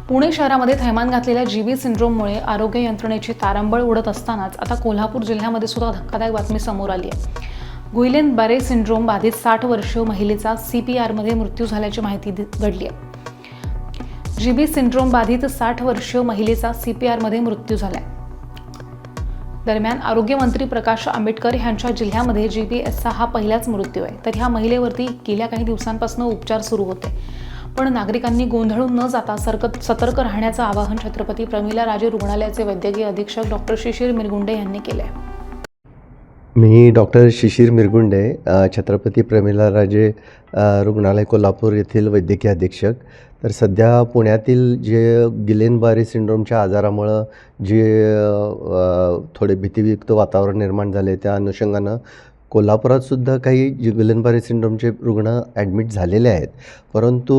पुणे शहरामध्ये थैमान घातलेल्या जीबी सिंड्रोममुळे आरोग्य यंत्रणेची तारांबळ उडत असतानाच आता कोल्हापूर जिल्ह्यामध्ये सुद्धा धक्कादायक बातमी समोर आली आहे। गुइलेन बॅरे सिंड्रोम बाधित 60 वर्षीय महिलेचा CPRमध्ये मृत्यू झाल्याची माहिती घडली आहे। जीबी सिंड्रोम बाधित 60 वर्षीय महिलेचा CPRमध्ये मृत्यू झालाय। दरम्यान आरोग्यमंत्री प्रकाश आंबेडकर यांच्या जिल्ह्यामध्ये GBSचा हा पहिलाच मृत्यू आहे। तर ह्या महिलेवरती गेल्या काही दिवसांपासून उपचार सुरू होते, पण नागरिकांनी गोंधळून न जाता सतर्क राहण्याचं आवाहन छत्रपती प्रमिलाराजे रुग्णालयाचे वैद्यकीय अधीक्षक डॉक्टर शिशिर मिरगुंडे यांनी केले आहे। मी डॉक्टर शिशिर मिरगुंडे, छत्रपती प्रमिलाराजे रुग्णालय कोल्हापूर येथील वैद्यकीय अधीक्षक। तर सध्या पुण्यातील जे गिलेन बॅरे सिंड्रोमच्या आजारामुळं जे थोडे भीतीयुक्त वातावरण निर्माण झाले, त्या अनुषंगानं कोल्हापुरात सुद्धा काही गिलेन बॅरे सिंड्रोमचे रुग्ण ॲडमिट झालेले आहेत। परंतु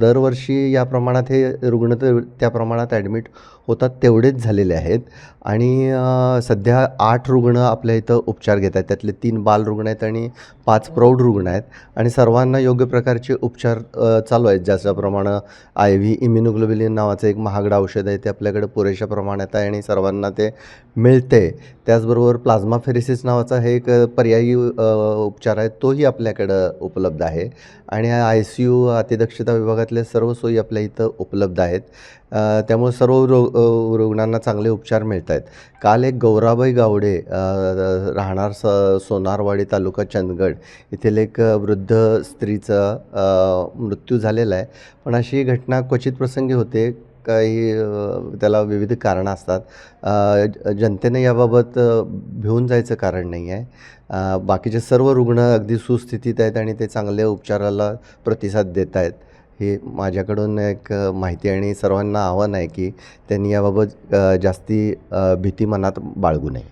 दरवर्षी या प्रमाणात हे रुग्ण तर त्या प्रमाणात ॲडमिट होतात तेवढेच झालेले आहेत। आणि सध्या 8 रुग्ण आपल्या इथं उपचार घेत आहेत, त्यातले 3 बालरुग्ण आहेत आणि 5 प्रौढ रुग्ण आहेत। आणि सर्वांना योग्य प्रकारचे उपचार चालू आहेत, ज्याच्याप्रमाणे IV इम्युनोग्लोबुलिन नावाचं एक महागडं औषध आहे, ते आपल्याकडे पुरेशा प्रमाणात आहे आणि सर्वांना ते मिळते। त्याचबरोबर प्लाझ्माफेरेसिस नावाचा हे एक पर्यायी उपचार आहे, तोही आपल्याकडं उपलब्ध आहे। आणि ICU अतिदक्षता विभागातल्या सर्व सोयी आपल्या इथं उपलब्ध आहेत। त्यामुळे सर्व रुग्णांना चांगले उपचार मिळत आहेत। काल एक गौराबाई गावडे राहणार सोनारवाडी तालुका चंदगड येथील एक वृद्ध स्त्रीचा मृत्यू झालेला आहे। पण अशी घटना क्वचित प्रसंगी होते, काही त्याला विविध कारणं असतात। जनतेने याबाबत भिवून जायचं कारण नाही आहे। बाकीचे सर्व रुग्ण अगदी सुस्थितीत आहेत आणि ते चांगल्या उपचाराला प्रतिसाद देत आहेत। हे माझ्याकडून एक माहिती आणि सर्वांना आव्हान आहे की त्यांनी याबाबत जास्ती भीती मनात बाळगू नये।